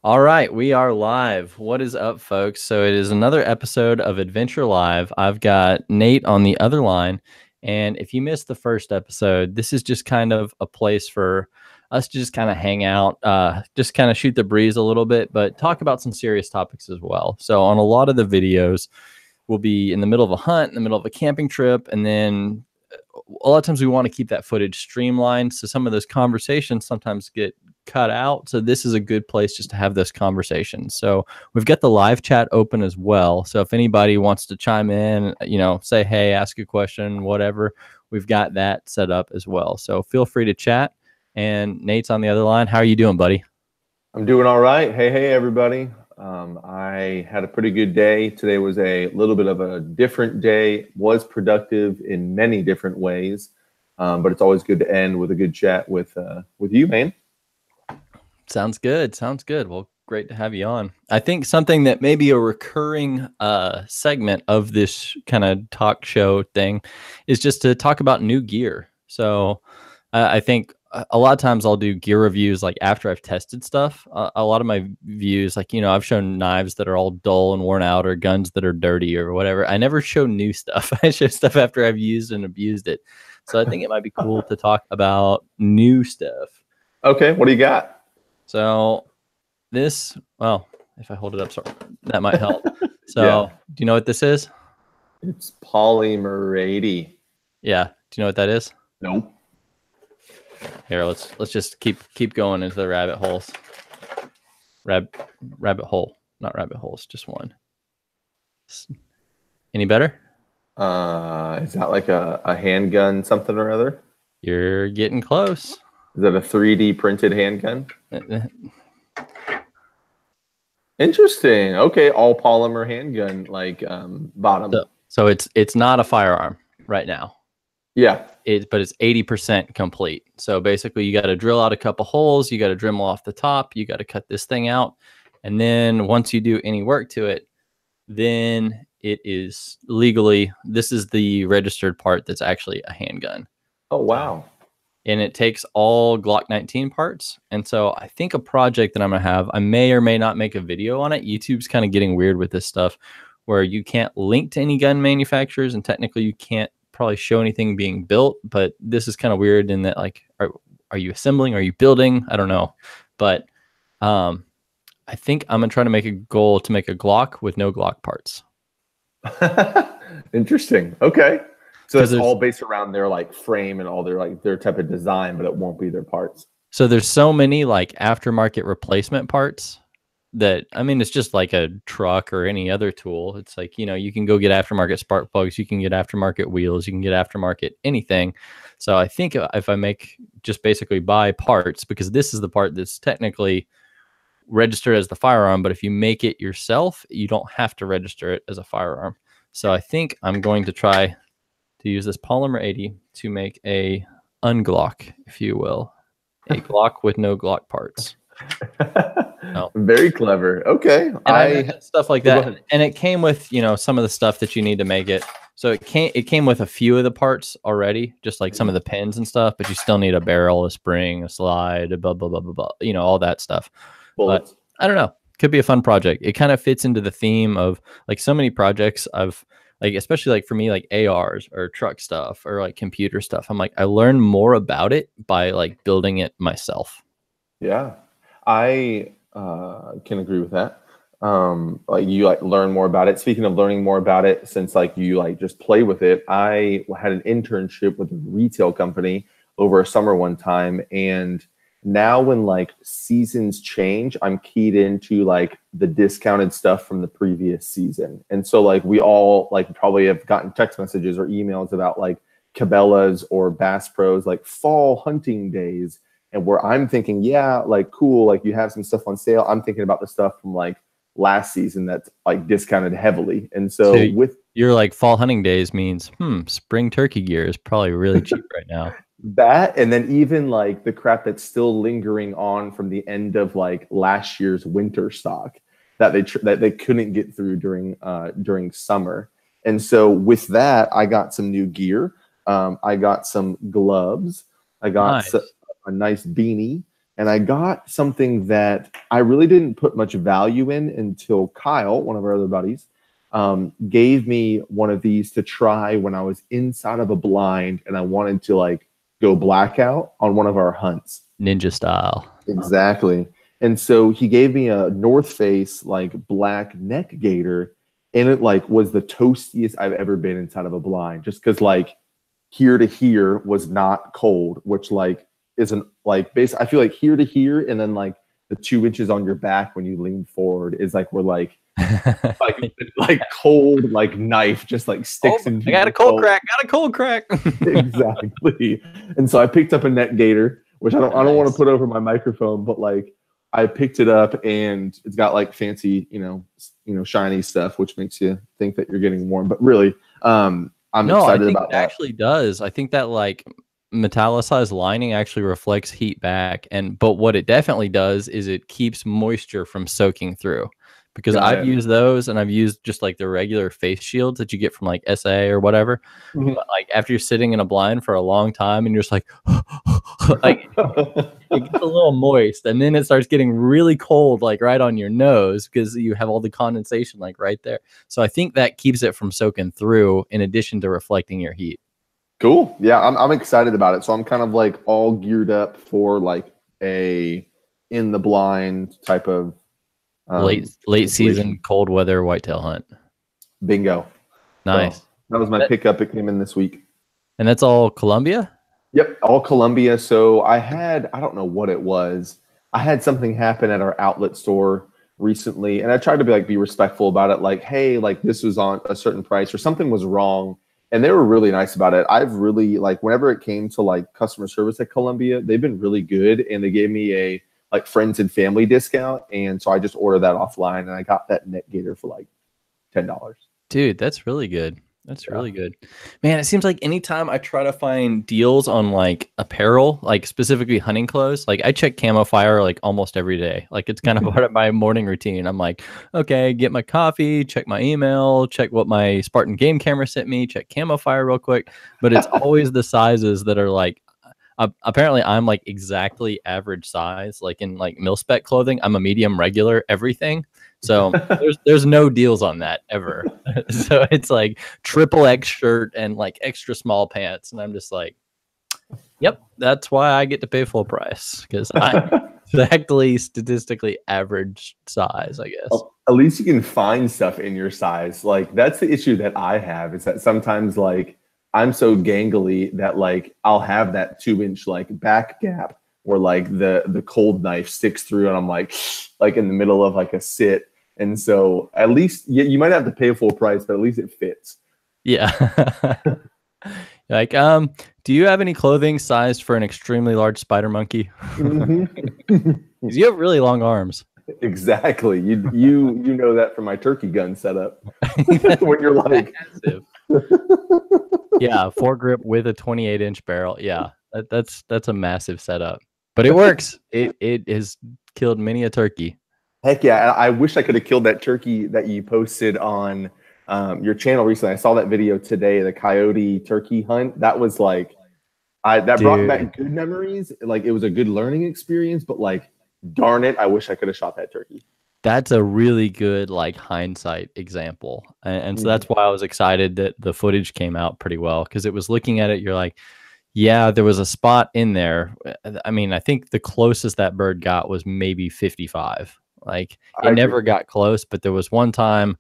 All right, we are live. What is up, folks? So it is another episode of Adventure Live. I've got Nate on the other line. And if you missed the first episode, this is just kind of a place for us to just kind of hang out, just kind of shoot the breeze a little bit, but talk about some serious topics as well. So on a lot of the videos, we'll be in the middle of a hunt, in the middle of a camping trip, and then a lot of times we want to keep that footage streamlined. So some of those conversations sometimes get cut out. So this is a good place just to have this conversation. So we've got the live chat open as well. So if anybody wants to chime in, say, hey, ask a question, whatever, we've got that set up as well. So feel free to chat. And Nate's on the other line. How are you doing, buddy? I'm doing all right. Hey, everybody. I had a pretty good day. Today was a little bit of a different day, was productive in many different ways. But it's always good to end with a good chat with you, man. Sounds good. Sounds good. Well, great to have you on. I think something that may be a recurring segment of this kind of talk show thing is just to talk about new gear. So I think a lot of times I'll do gear reviews like after I've tested stuff. A lot of my views, like, I've shown knives that are all dull and worn out or guns that are dirty or whatever. I never show new stuff. I show stuff after I've used and abused it. So I think it might be cool to talk about new stuff. Okay, what do you got? So this, well, if I hold it up, sorry, that might help. So Do you know what this is? It's polymer 80. Yeah. Do you know what that is? Nope. Here, let's just keep going into the rabbit holes. Rabbit hole, not rabbit holes, just one. Any better? Is that like a handgun something or other? You're getting close. Is that a 3D printed handgun? Interesting. Okay, all polymer handgun, like bottom. So it's not a firearm right now. Yeah. But it's 80% complete. So basically you got to drill out a couple holes, you got to Dremel off the top, you got to cut this thing out. And then once you do any work to it, then it is legally, this is the registered part that's actually a handgun. Oh, wow. And it takes all Glock 19 parts. And so I think a project that I'm going to have, I may or may not make a video on it. YouTube's kind of getting weird with this stuff where you can't link to any gun manufacturers and technically you can't probably show anything being built, but this is kind of weird in that, like, are you assembling? Are you building? I don't know. But I think I'm going to try to make a goal to make a Glock with no Glock parts. Interesting. Okay. So it's all based around their like frame and all their type of design, but it won't be their parts. So there's so many like aftermarket replacement parts that, I mean, it's just like a truck or any other tool. It's like, you can go get aftermarket spark plugs, you can get aftermarket wheels, you can get aftermarket anything. So I think if I make just basically buy parts, because this is the part that's technically registered as the firearm, but if you make it yourself, you don't have to register it as a firearm. So I think I'm going to try to use this polymer 80 to make a unglock, if you will, a Glock with no Glock parts. No. Very clever. Okay. And I stuff like that. And it came with, some of the stuff that you need to make it. So it came with a few of the parts already, just like some of the pins and stuff, but you still need a barrel, a spring, a slide, a blah, blah, blah, blah, blah, all that stuff. Bullets. But I don't know. Could be a fun project. It kind of fits into the theme of like so many projects I've like, especially like for me, like ARs or truck stuff or like computer stuff. I'm like, I learn more about it by like building it myself. Yeah. I can agree with that. Like you like learn more about it. Speaking of learning more about it, since like you like just play with it, I had an internship with a retail company over a summer one time. And now when like seasons change, I'm keyed into like the discounted stuff from the previous season. And so like we all like probably have gotten text messages or emails about like Cabela's or Bass Pro's like fall hunting days. And where I'm thinking, yeah, like cool, like you have some stuff on sale. I'm thinking about the stuff from like last season that's like discounted heavily. And so with your like fall hunting days means spring turkey gear is probably really cheap right now. That, and then even like the crap that's still lingering on from the end of like last year's winter stock that they couldn't get through during summer. And so with that, I got some new gear. I got some gloves. I got a nice beanie. and I got something that I really didn't put much value in until Kyle, one of our other buddies, gave me one of these to try when I was inside of a blind and I wanted to like go blackout on one of our hunts. Ninja style. Exactly. And so he gave me a North Face like black neck gaiter, and it like was the toastiest I've ever been inside of a blind, just because like here to here was not cold, which like isn't like base. I feel like here to here, and then like the 2 inches on your back when you lean forward is like we're like like cold like knife just like sticks into. I got a cold crack. Got a cold crack. Exactly. And so I picked up a neck gaiter, which I don't want to put over my microphone, but like I picked it up and it's got like fancy, shiny stuff, which makes you think that you're getting warm. But really, I'm excited about that. It actually does. I think that like metallicized lining actually reflects heat back, but what it definitely does is it keeps moisture from soaking through. Because I've used those, and I've used just like the regular face shields that you get from like SA or whatever. Mm-hmm. But like after you're sitting in a blind for a long time and you're just like, like it gets a little moist, and then it starts getting really cold, like right on your nose, because you have all the condensation like right there. So I think that keeps it from soaking through, in addition to reflecting your heat. Cool. Yeah, I'm excited about it. So I'm kind of like all geared up for like a in the blind type of late season cold weather whitetail hunt. Bingo. Nice. So that was my pickup. It came in this week. And that's all Columbia? Yep, all Columbia. So I don't know what it was. I had something happen at our outlet store recently, and I tried to be respectful about it. Like, hey, like this was on a certain price or something was wrong. And they were really nice about it. I've really like whenever it came to like customer service at Columbia, they've been really good, and they gave me a like friends and family discount. And so I just ordered that offline, and I got that neck gaiter for like $10. Dude, that's really good. That's really good. Man, it seems like anytime I try to find deals on like apparel, like specifically hunting clothes, like I check Camo Fire like almost every day. Like it's kind of part of my morning routine. I'm like, okay, get my coffee, check my email, check what my Spartan game camera sent me, check Camo Fire real quick. But it's always the sizes that are like, apparently I'm like exactly average size. Like in like mil spec clothing, I'm a medium regular everything. So there's no deals on that ever. So it's like triple X shirt and like extra small pants, and I'm just like, yep, that's why I get to pay full price, because I'm exactly statistically average size, I guess. Well, at least you can find stuff in your size. Like that's the issue that I have, is that sometimes like I'm so gangly that like I'll have that 2-inch like back gap where like the cold knife sticks through, and I'm like in the middle of like a sit. And so at least you might have to pay full price, but at least it fits. Yeah. Like, do you have any clothing sized for an extremely large spider monkey? Mm-hmm. Because you have really long arms. Exactly. You know that from my turkey gun setup. When you're like, yeah, foregrip with a 28-inch barrel. Yeah, that's a massive setup, but it works. It has killed many a turkey. Heck yeah. I wish I could have killed that turkey that you posted on your channel recently. I saw that video today, the coyote turkey hunt. That was like, brought back good memories. Like it was a good learning experience, but like, darn it, I wish I could have shot that turkey. That's a really good like hindsight example. And so that's why I was excited that the footage came out pretty well, because it was looking at it, you're like, yeah, there was a spot in there. I mean, I think the closest that bird got was maybe 55. Like it never got close, but there was one time,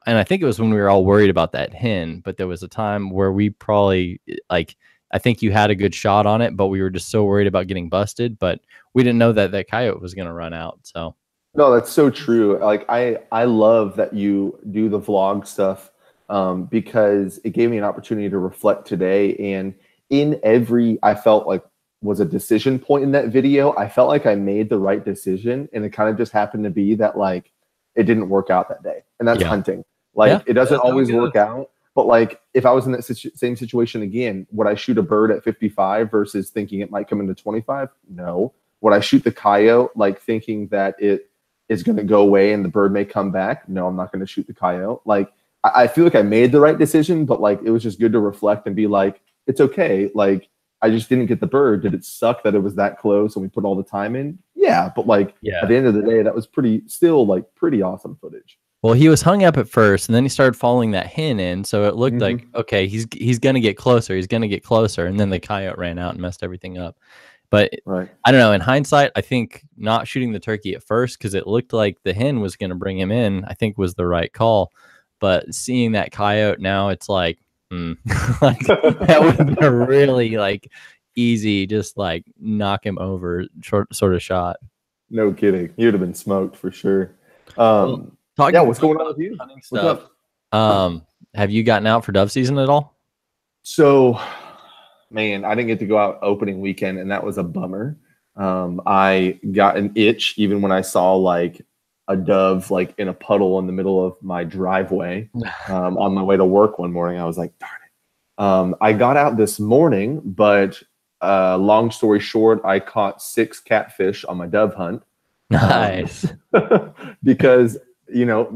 and I think it was when we were all worried about that hen, but there was a time where we probably like, I think you had a good shot on it, but we were just so worried about getting busted, but we didn't know that that coyote was going to run out. So no, that's so true. Like I love that you do the vlog stuff, because it gave me an opportunity to reflect today. And I felt like was a decision point in that video. I felt like I made the right decision, and it kind of just happened to be that like it didn't work out that day. And that's hunting. Like it doesn't always work out. But like if I was in that same situation again, would I shoot a bird at 55 versus thinking it might come into 25? No. Would I shoot the coyote like thinking that it is going to go away and the bird may come back? No, I'm not going to shoot the coyote. Like I feel like I made the right decision, but like it was just good to reflect and be like, it's okay. Like I just didn't get the bird. Did it suck that it was that close and we put all the time in? Yeah, but like at Yeah. the end of the day, that was pretty awesome footage. Well, he was hung up at first, and then he started following that hen in, so it looked like, Hmm. okay, he's gonna get closer, he's gonna get closer, and then the coyote ran out and messed everything up. But Right. I don't know. In hindsight, I think not shooting the turkey at first because it looked like the hen was gonna bring him in, I think was the right call. But seeing that coyote now, it's like, like that would have been a really like easy, just like knock him over sort of shot. No kidding. You'd have been smoked for sure. Well, Yeah, talking what's going on about with you? hunting What's stuff. up? Have you gotten out for dove season at all? So, man, I didn't get to go out opening weekend, and that was a bummer. I got an itch even when I saw like a dove like in a puddle in the middle of my driveway on my way to work one morning. I was like, darn it. I got out this morning, but long story short, I caught 6 catfish on my dove hunt. Nice. Because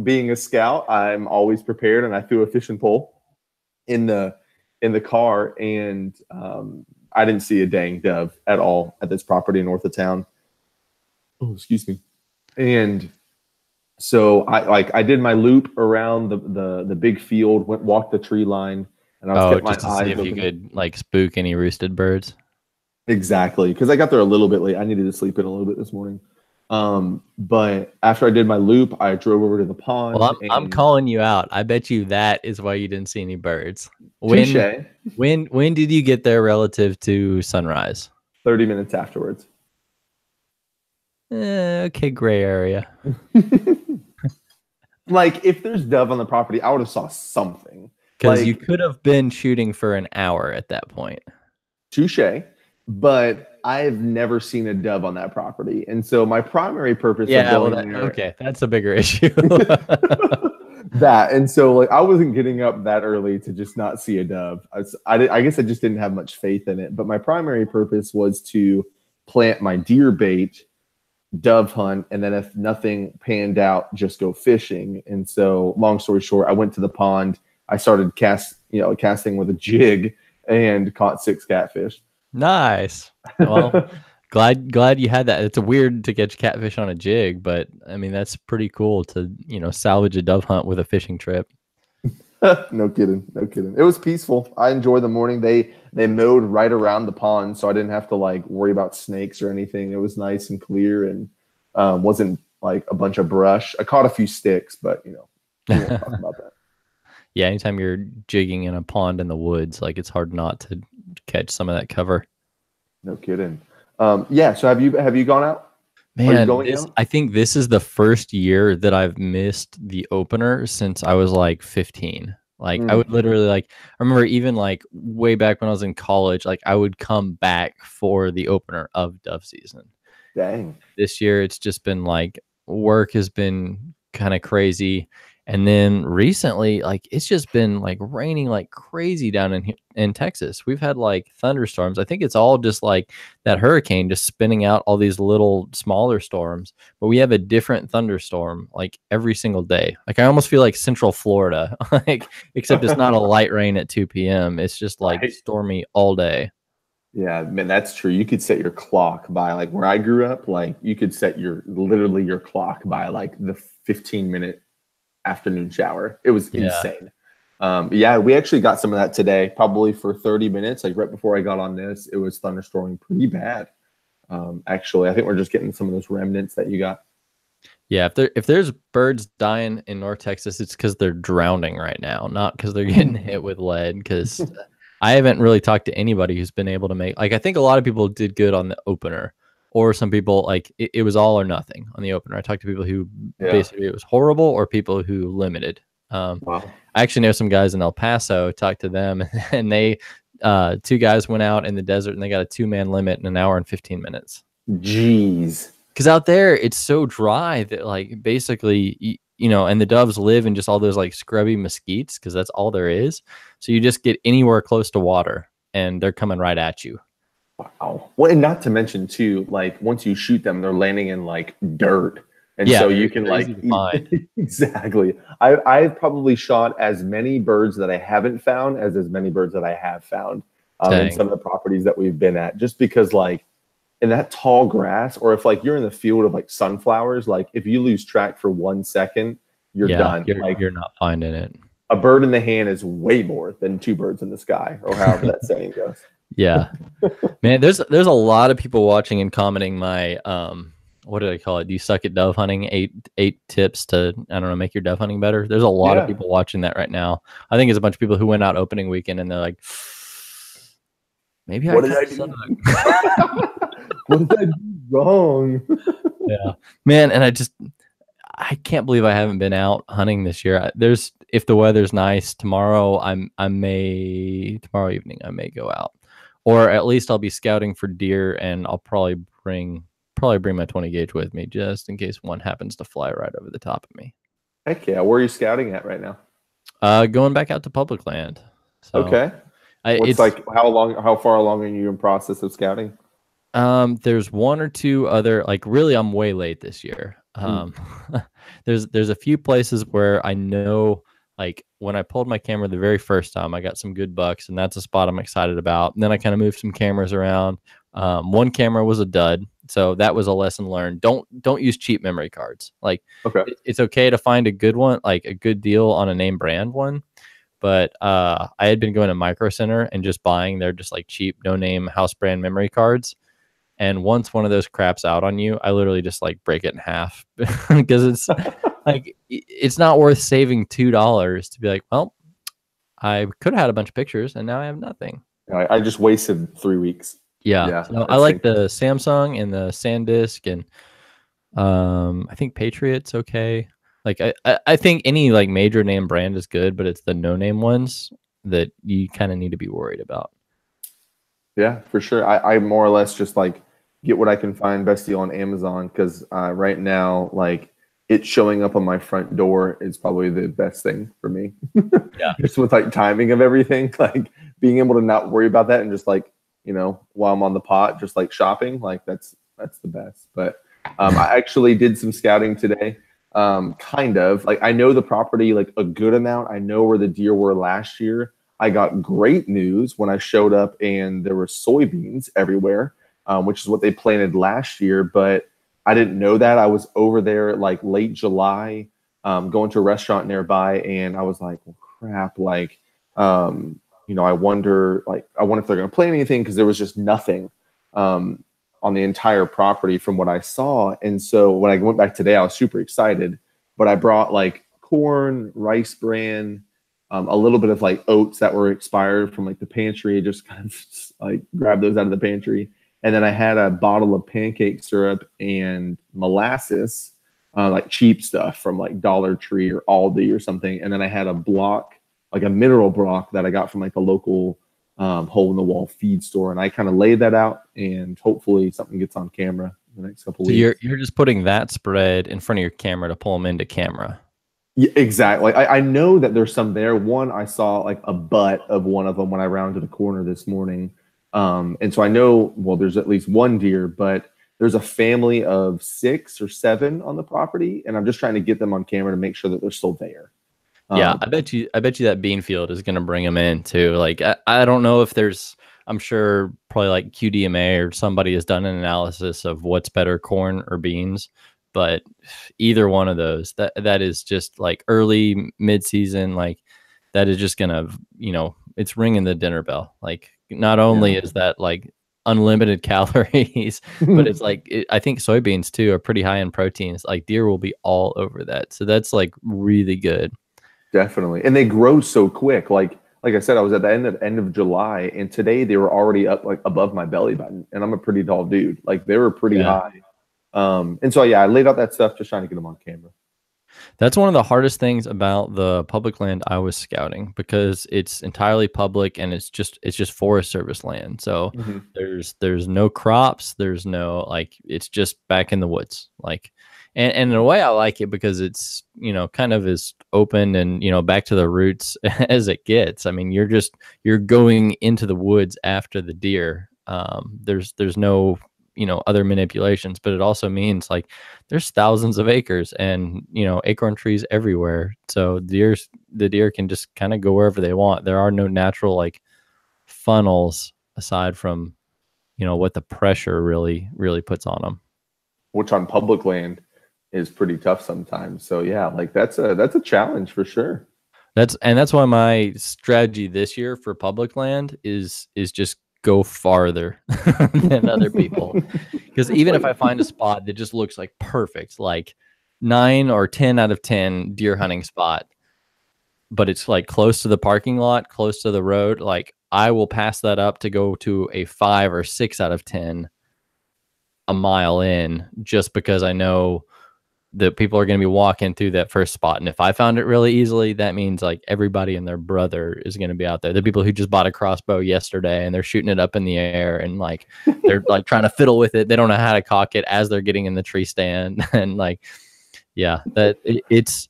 being a scout, I'm always prepared, and I threw a fishing pole in the car, and I didn't see a dang dove at all at this property north of town. Oh, excuse me. And so I did my loop around the big field, walked the tree line, and I was Oh, kept my just to see eyes if you open. could like spook any roosted birds. Exactly, because I got there a little bit late. I needed to sleep in a little bit this morning. But after I did my loop, I drove over to the Well, pond I'm and calling you out. I bet you that is why you didn't see any birds. When touche. when did you get there relative to sunrise? 30 minutes afterwards. Okay, gray area. Like if there's dove on the property, I would have saw something. Because you Like could have been shooting for an hour at that point. touche, but I've never seen a dove on that property. And so my primary purpose of Yeah, well, going there okay, that's a bigger issue. that. And so like I wasn't getting up that early to just not see a dove. I guess I just didn't have much faith in it. But my primary purpose was to plant my deer bait, dove hunt, and then if nothing panned out, just go fishing. And so long story short, I went to the pond. I started casting with a jig and caught 6 catfish. Nice. Well, glad you had that. It's weird to catch catfish on a jig, but I mean that's pretty cool to salvage a dove hunt with a fishing trip. No kidding, no kidding. It was peaceful. I enjoyed the morning. They mowed right around the pond, so I didn't have to like worry about snakes or anything. It was nice and clear, and wasn't like a bunch of brush. I caught a few sticks, but we won't talk about that. Yeah, anytime you're jigging in a pond in the woods, like it's hard not to catch some of that cover. No kidding. Yeah. So have you gone out? Are you Man, going out? I think this is the first year that I've missed the opener since I was like 15. Like I Mm, would literally like I remember even like way back when I was in college, like I would come back for the opener of dove season. dang. This year it's just been like work has been kind of crazy, and then recently like it's just been like raining like crazy down in Texas. We've had like thunderstorms. I think it's all just like that hurricane just spinning out all these little smaller storms, but we have a different thunderstorm like every single day. Like I almost feel like Central Florida, like except it's not a light rain at 2 p.m. It's just like Right. stormy all day. Yeah, man, that's true. You could set your clock by like where I grew up. Like you could set your clock by like the 15-minute afternoon shower. It was Yeah. insane. Yeah, we actually got some of that today, probably for 30 minutes. Like right before I got on this, it was thunderstorming pretty bad. Actually, I think we're just getting some of those remnants that you got. Yeah, if there's birds dying in North Texas, it's because they're drowning right now, not because they're getting hit with lead. Because I haven't really talked to anybody who's been able to make like I think a lot of people did good on the opener, or some people like it was all or nothing on the opener. I talked to people who Yeah. basically it was horrible, or people who limited. Wow. I actually know some guys in El Paso. Talked to them, and they 2 guys went out in the desert and they got a 2-man limit in an hour and 15 minutes. Jeez. Because out there it's so dry that like basically and the doves live in just all those like scrubby mesquites because that's all there is. So you just get anywhere close to water and they're coming right at you. Wow. Well, and not to mention too, like once you shoot them, they're landing in like dirt. And Yeah, so you can they're like easy to find. exactly. I've probably shot as many birds that I haven't found as many birds that I have found. in Dang. some of the properties that we've been at, just because like in that tall grass, or if like you're in the field of like sunflowers, like if you lose track for 1 second, you're Yeah, done. Like you're not finding it. a bird in the hand is way more than two birds in the sky, or however that saying goes. Yeah. Man, there's a lot of people watching and commenting my what did I call it? Do you suck at dove hunting? Eight tips to, I don't know, make your dove hunting better. There's a lot of Yeah. people watching that right now. I think it's a bunch of people who went out opening weekend and they're like, maybe I What did kind I of suck. do? What did I do wrong? Yeah. Man, and I can't believe I haven't been out hunting this year. There's, if the weather's nice tomorrow, tomorrow evening I may go out, or at least I'll be scouting for deer, and I'll probably bring my 20 gauge with me just in case one happens to fly right over the top of me. Heck yeah. Where are you scouting at right now? Going back out to public land. So Okay. What's it's like how far along are you in process of scouting? there's one or two other, like, really I'm way late this year. Mm. There's a few places where I know, like when I pulled my camera the very first time, I got some good bucks, and that's a spot I'm excited about. And then I kind of moved some cameras around. One camera was a dud, so that was a lesson learned. Don't use cheap memory cards. Like Okay. it's okay to find a good one, like a good deal on a name brand one. But I had been going to Micro Center and just buying their just like cheap, no name house brand memory cards. And once one of those craps out on you, I literally just like break it in half because it's like it's not worth saving $2 to be like, well, I could have had a bunch of pictures and now I have nothing. I just wasted 3 weeks. Yeah, Yeah, so I that's like it. the Samsung and the SanDisk, and I think Patriot's okay. Like I think any like major name brand is good, but it's the no name ones that you kind of need to be worried about. Yeah, for sure. I more or less just like get what I can find best deal on Amazon because right now, like it showing up on my front door is probably the best thing for me. Yeah. Just with like timing of everything, like being able to not worry about that and just like, while I'm on the pot, just like shopping, like that's the best. But I actually did some scouting today. Kind of like I know the property like a good amount. I know where the deer were last year. I got great news when I showed up and there were soybeans everywhere, which is what they planted last year. But I didn't know that. I was over there like late July, going to a restaurant nearby, and I was like, well, crap, like, I wonder if they're going to plant anything because there was just nothing on the entire property from what I saw. And so when I went back today, I was super excited, but I brought like corn, rice bran, a little bit of like oats that were expired from like the pantry, just kind of just, like grab those out of the pantry. And then I had a bottle of pancake syrup and molasses, like cheap stuff from like Dollar Tree or Aldi or something. And then I had a block, like a mineral block that I got from like a local hole in the wall feed store. And I kind of laid that out, and hopefully something gets on camera in the next couple So weeks. you're just putting that spread in front of your camera to pull them into camera. Yeah, exactly. I know that there's some there. One, I saw like a butt of one of them when I rounded the corner this morning. And so I know, well, there's at least one deer, but there's a family of 6 or 7 on the property. And I'm just trying to get them on camera to make sure that they're still there. Yeah, Um, I bet you that bean field is going to bring them in too. Like I don't know if there's, I'm sure probably like QDMA or somebody has done an analysis of what's better, corn or beans, but either one of those, that is just like early mid season, like that is just going to, it's ringing the dinner bell. Like not only yeah. is that like unlimited calories, but it's like I think soybeans too are pretty high in proteins. Like deer will be all over that, so that's like really good. Definitely. And they grow so quick. Like I said, I was at the end of July, and today they were already up like above my belly button. And I'm a pretty tall dude. Like they were pretty Yeah. high. And so yeah, I laid out that stuff just trying to get them on camera. That's one of the hardest things about the public land I was scouting, because it's entirely public and it's just Forest Service land. So Mm-hmm. there's no crops, there's no, like, it's just back in the woods. Like, and in a way I like it because it's, kind of as open and, back to the roots as it gets. I mean, you're going into the woods after the deer. There's no, other manipulations, but it also means like there's thousands of acres and acorn trees everywhere, so the deer can just kind of go wherever they want. There are no natural like funnels aside from, what the pressure really puts on them. Which on public land is pretty tough sometimes. So yeah, like that's a challenge for sure. That's why my strategy this year for public land is just go farther than other people. Because even if I find a spot that just looks like perfect, like 9 or 10 out of 10 deer hunting spot, but it's like close to the parking lot, close to the road, like I will pass that up to go to a 5 or 6 out of 10 a mile in, just because I know that people are going to be walking through that first spot. And if I found it really easily, that means like everybody and their brother is going to be out there. The people who just bought a crossbow yesterday and they're shooting it up in the air and like they're like trying to fiddle with it. They don't know how to cock it as they're getting in the tree stand. And like, yeah, it's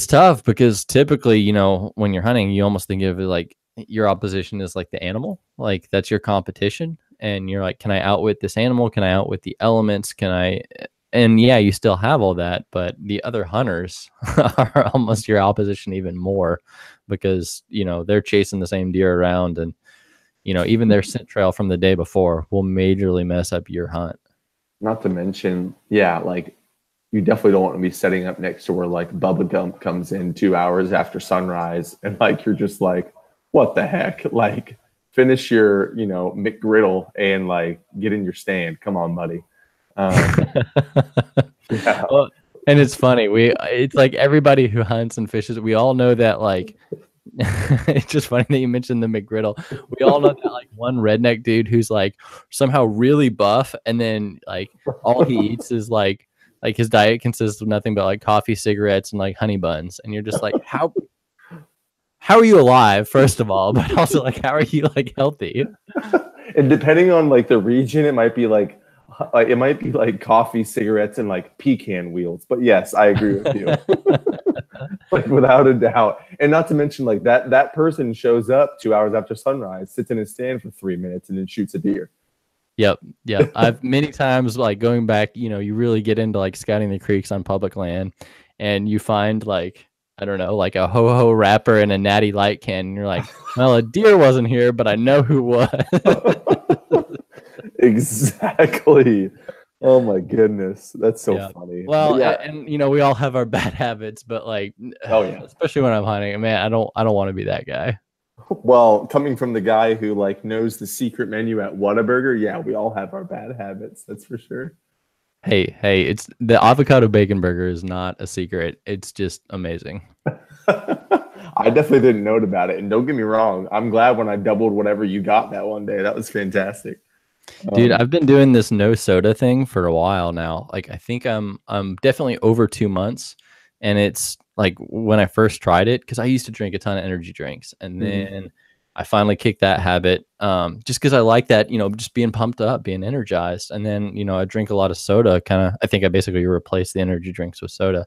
tough because typically, when you're hunting, you almost think of it like your opposition is like the animal, like that's your competition. And you're like, can I outwit this animal? Can I outwit the elements? And yeah, you still have all that, but the other hunters are almost your opposition even more because, they're chasing the same deer around and, even their scent trail from the day before will majorly mess up your hunt. Not to mention, yeah, like you definitely don't want to be setting up next to where like Bubba Gump comes in 2 hours after sunrise and like you're just like, what the heck? Like finish your, McGriddle and like get in your stand. Come on, buddy. Yeah. Well, and it's funny. It's like everybody who hunts and fishes, we all know that like it's just funny that you mentioned the McGriddle. We all know that like one redneck dude who's like somehow really buff and then like all he eats is like his diet consists of nothing but like coffee, cigarettes, and like honey buns. And you're just like, how are you alive, first of all, but also like how are you like healthy? And depending on like the region, it might be like coffee, cigarettes, and like pecan wheels. But yes, I agree with you. Like without a doubt. And not to mention like that person shows up 2 hours after sunrise, sits in his stand for 3 minutes, and then shoots a deer. Yep. I've many times like going back, you really get into like scouting the creeks on public land and you find like, I don't know, like a ho-ho wrapper and a natty light can. And you're like, well, a deer wasn't here, but I know who was. Exactly. Oh my goodness. That's so funny. Well, yeah. And we all have our bad habits, but like, oh yeah, especially when I'm hunting, man, I don't want to be that guy. Well, coming from the guy who like knows the secret menu at Whataburger, yeah, we all have our bad habits. That's for sure. Hey, it's the avocado bacon burger is not a secret. It's just amazing. I definitely didn't know about it. And don't get me wrong, I'm glad when I doubled whatever you got that one day. That was fantastic. Dude, I've been doing this no soda thing for a while now. Like I think I'm definitely over 2 months. And it's like when I first tried it, because I used to drink a ton of energy drinks. And then I finally kicked that habit just because I like that, just being pumped up, being energized. And then, I drink a lot of soda. I think I basically replaced the energy drinks with soda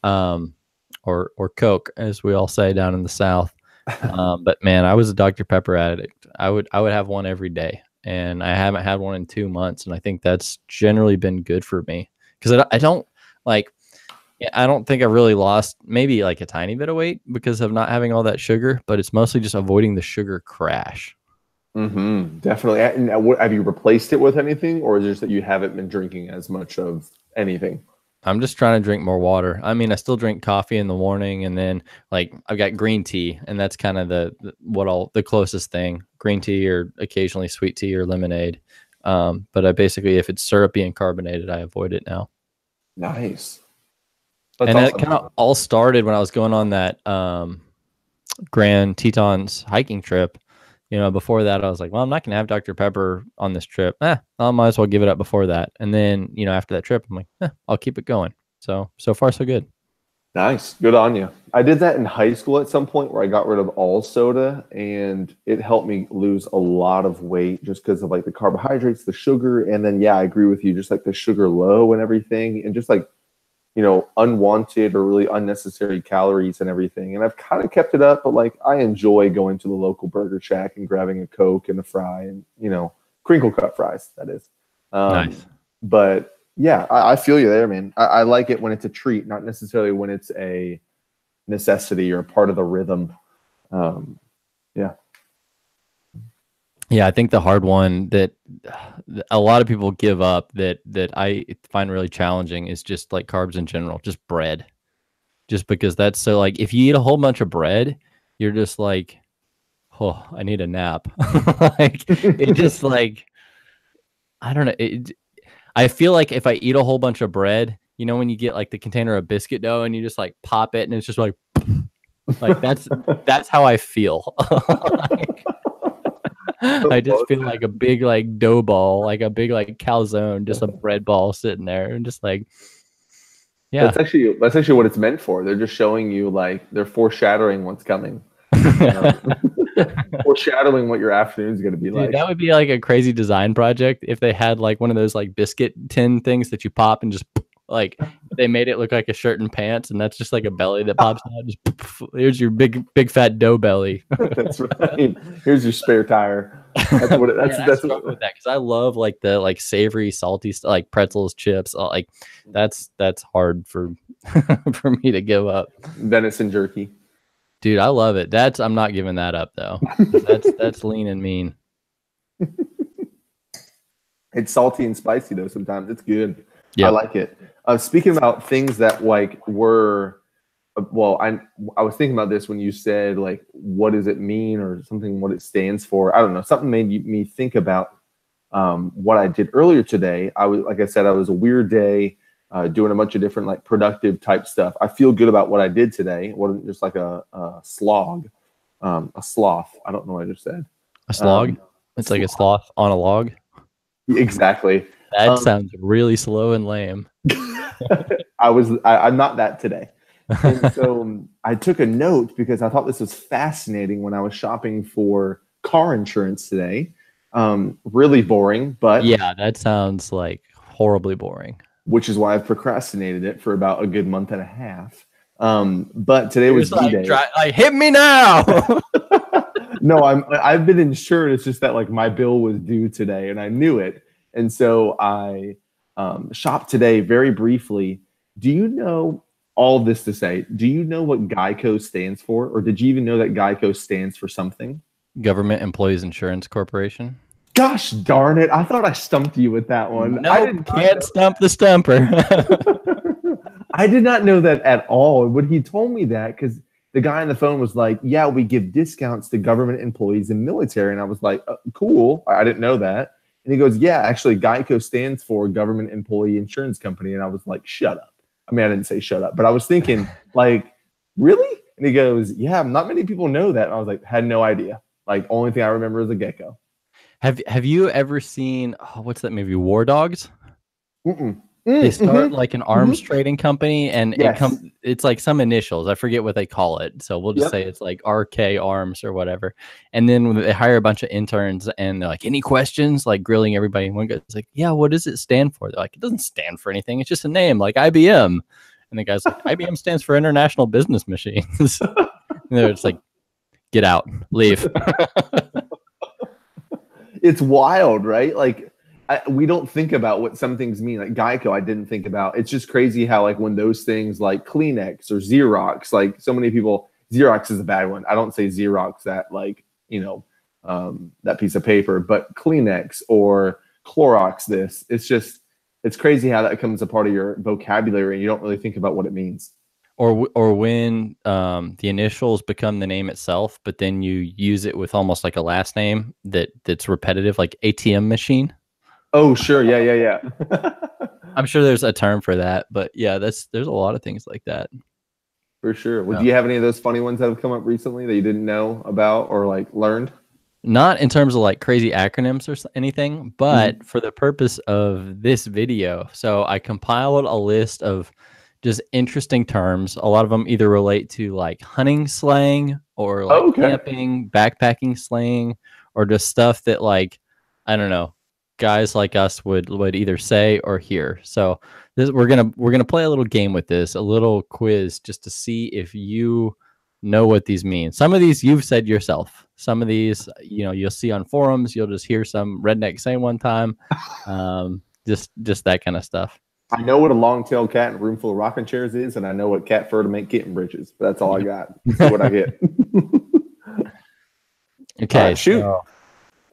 or Coke, as we all say down in the South. But man, I was a Dr. Pepper addict. I would have one every day. And I haven't had one in 2 months. And I think that's generally been good for me because I don't like. I don't think I really lost maybe like a tiny bit of weight because of not having all that sugar, but it's mostly just avoiding the sugar crash. Definitely. And have you replaced it with anything, or is it just that you haven't been drinking as much of anything? I'm just trying to drink more water. I mean, I still drink coffee in the morning, and then like I've got green tea, and that's kind of the closest thing. Green tea or occasionally sweet tea or lemonade. But I basically, if it's syrupy and carbonated, I avoid it now. Nice. And that kind of all started when I was going on that Grand Tetons hiking trip. Before that, I was like, well, I'm not going to have Dr. Pepper on this trip. I might as well give it up before that. And then, after that trip, I'm like, I'll keep it going. So far, so good. Nice. Good on you. I did that in high school at some point where I got rid of all soda, and it helped me lose a lot of weight just because of like the carbohydrates, the sugar. And then, yeah, I agree with you. Just like the sugar low and everything. And just like, unwanted or really unnecessary calories and everything. And I've kind of kept it up, but like I enjoy going to the local burger shack and grabbing a Coke and a fry and, crinkle cut fries, that is. Nice. But yeah, I feel you there, man. I like it when it's a treat, not necessarily when it's a necessity or a part of the rhythm. Yeah. Yeah, I think the hard one that a lot of people give up that I find really challenging is just like carbs in general, just bread. Just because that's so like if you eat a whole bunch of bread, you're just like, oh, I need a nap. Like it just like I don't know. I feel like if I eat a whole bunch of bread, you know, when you get like the container of biscuit dough and you just like pop it and it's just like that's how I feel. Like, I just feel like a big like dough ball, like a big like calzone, just a bread ball sitting there, and just like yeah. That's actually what it's meant for. They're just showing you like they're foreshadowing what's coming. Um, foreshadowing what your afternoon's going to be Dude, like. that would be like a crazy design project if they had like one of those like biscuit tin things that you pop and just like they made it look like a shirt and pants, and that's just like a belly that pops out. Just here's your big fat dough belly. That's right. Here's your spare tire. That's what. Man, I That's struggle what. with that because I love like the like savory, salty stuff, like pretzels, chips. Like that's hard for for me to give up. Venison jerky. Dude, I love it. That's I'm not giving that up though. That's lean and mean. It's salty and spicy though. Sometimes it's good. I Yep. like it. Speaking about things that like were, well, I was thinking about this when you said like, what does it mean or something, what it stands for. I don't know. Something made me think about what I did earlier today. I was, like I said, I was a weird day doing a bunch of different like productive type stuff. I feel good about what I did today. It wasn't just like a slog, a sloth. I don't know what I just said. A slog? It's like a sloth on a log. Exactly. That sounds really slow and lame. I'm not that today. And so I took a note because I thought this was fascinating when I was shopping for car insurance today. Really boring, but Yeah, that sounds like horribly boring. which is why I've procrastinated it for about a good month and a half. But today was It's like, D-Day. like hit me now. No, I've been insured. It's just that like my bill was due today and I knew it. And so I shopped today very briefly. Do you know all of this to say, do you know what Geico stands for? Or did you even know that Geico stands for something? Government Employees Insurance Corporation. Gosh darn it. I thought I stumped you with that one. I Nope, can't stump the stumper. I did not know that at all. When he told me that, because the guy on the phone was like, yeah, we give discounts to government employees and military. And I was like, cool. I didn't know that. And he goes, yeah, actually, Geico stands for Government Employee Insurance Company. And I was like, shut up. I mean, I didn't say shut up, but I was thinking, like, really? And he goes, yeah, not many people know that. And I was like, had no idea. Like, only thing I remember is a gecko. Have you ever seen what's that movie, War Dogs? Mm-mm. They start like an arms trading company, and Yes. it's like some initials. I forget what they call it. So we'll just Yep. say it's like RK Arms or whatever. And then when they hire a bunch of interns and they're like, any questions? Like grilling everybody. And one guy's like, yeah, what does it stand for? They're like, it doesn't stand for anything. It's just a name like IBM. And the guy's like, IBM stands for International Business Machines. And they're just like, get out, leave. It's wild, right? Like we don't think about what some things mean. Like Geico, I didn't think about. It's just crazy how like when those things like Kleenex or Xerox, like so many people, Xerox is a bad one. I don't say Xerox that like, that piece of paper, but Kleenex or Clorox this. It's crazy how that becomes a part of your vocabulary and you don't really think about what it means. Or when the initials become the name itself, but then you use it with almost like a last name that's repetitive, like ATM machine. Oh, sure. Yeah, yeah, yeah. I'm sure there's a term for that, but yeah, there's a lot of things like that. For sure. Well, Yeah. do you have any of those funny ones that have come up recently that you didn't know about or like learned? Not in terms of like crazy acronyms or anything, but for the purpose of this video, so I compiled a list of just interesting terms. A lot of them either relate to like hunting slang or like Okay. camping, backpacking slang, or just stuff that like I don't know, guys like us would either say or hear. So we're gonna play a little game with this, a little quiz, just to see if you know what these mean. Some of these you've said yourself. Some of these, you'll see on forums. You'll just hear some redneck say one time. Just that kind of stuff. I know what a long-tailed cat in a room full of rocking chairs is, and I know what cat fur to make kitten bridges. But that's all I got. That's what I get. Okay, Shoot. so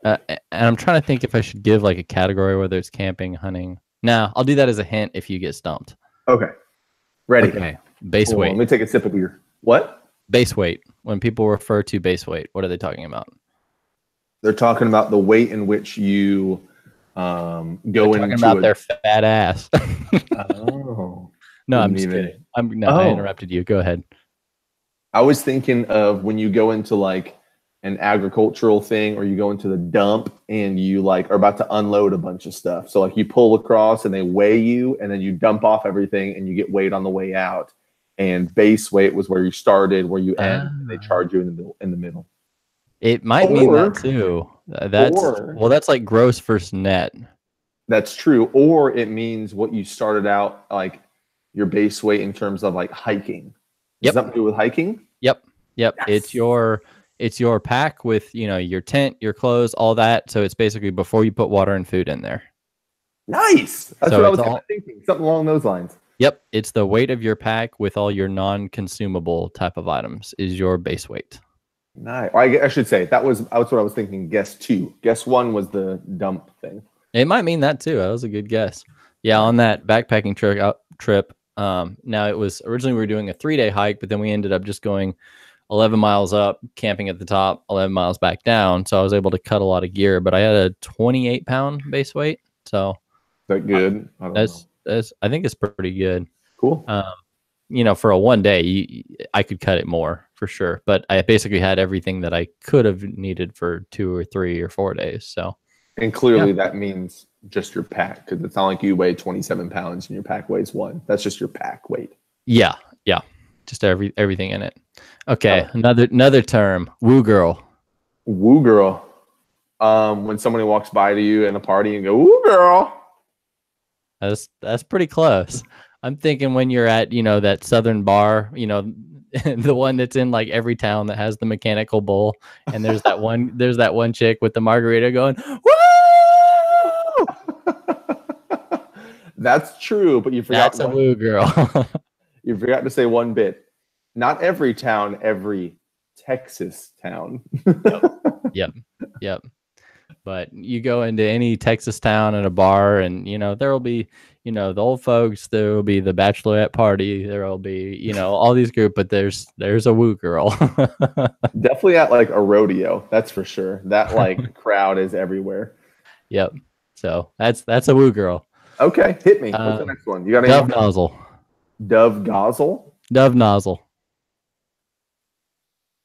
And I'm trying to think if I should give like a category, whether it's camping, hunting. Nah, I'll do that as a hint if you get stumped. Okay, ready. Okay. Base Oh, let weight. me take a sip of beer. What? Base weight. When people refer to base weight, what are they talking about? They're talking about the weight in which you They're go talking into about a. their fat ass. Oh, No, I'm didn't just even. kidding. I Oh, interrupted you. Go ahead. I was thinking of when you go into like an agricultural thing, or you go into the dump and you like are about to unload a bunch of stuff. So like you pull across and they weigh you, and then you dump off everything and you get weighed on the way out. And base weight was where you started, where you end, and they Ah. charge you in the middle. In the middle. It might mean that Or too. or That's like gross versus net. that's true. Or it means what you started out like your base weight in terms of like hiking. Is Yep. something to do with hiking? Yep. Yep. Yes. It's your pack with, your tent, your clothes, all that. So it's basically before you put water and food in there. Nice. That's So what I it's was kind of all thinking. Something along those lines. Yep, it's the weight of your pack with all your non-consumable type of items is your base weight. Nice. I should say that's what I was thinking. Guess two. Guess one was the dump thing. It might mean that too. That was a good guess. Yeah, Nice. on that backpacking trip. Now it was originally we were doing a 3-day hike, but then we ended up just going 11 miles up, camping at the top, 11 miles back down. So I was able to cut a lot of gear, but I had a 28-pound base weight. So Is that good? I don't know. that's I think it's pretty good. Cool. For a 1 day, I could cut it more for sure. But I basically had everything that I could have needed for 2 or 3 or 4 days. So, And clearly that means just your pack, because it's not like you weigh 27 pounds and your pack weighs 1. That's just your pack weight. yeah, just everything in it. Okay, Oh. another term, woo girl. Woo girl. When somebody walks by to you in a party and go, woo girl. That's pretty close. I'm thinking when you're at that southern bar, the one that's in like every town that has the mechanical bull, and there's that one chick with the margarita going woo. That's true, but you forgot That's a woo girl. you forgot to say one bit. Not every town, every Texas town. Yep. But you go into any Texas town at a bar, and there will be the old folks. There will be the bachelorette party. There will be all these groups. But there's a woo girl. Definitely at like a rodeo, that's for sure. That like crowd is everywhere. Yep. So that's a woo girl. Okay, hit me. What's the next one? You got any? Dove nozzle. Dove Gozzle? Dove nozzle.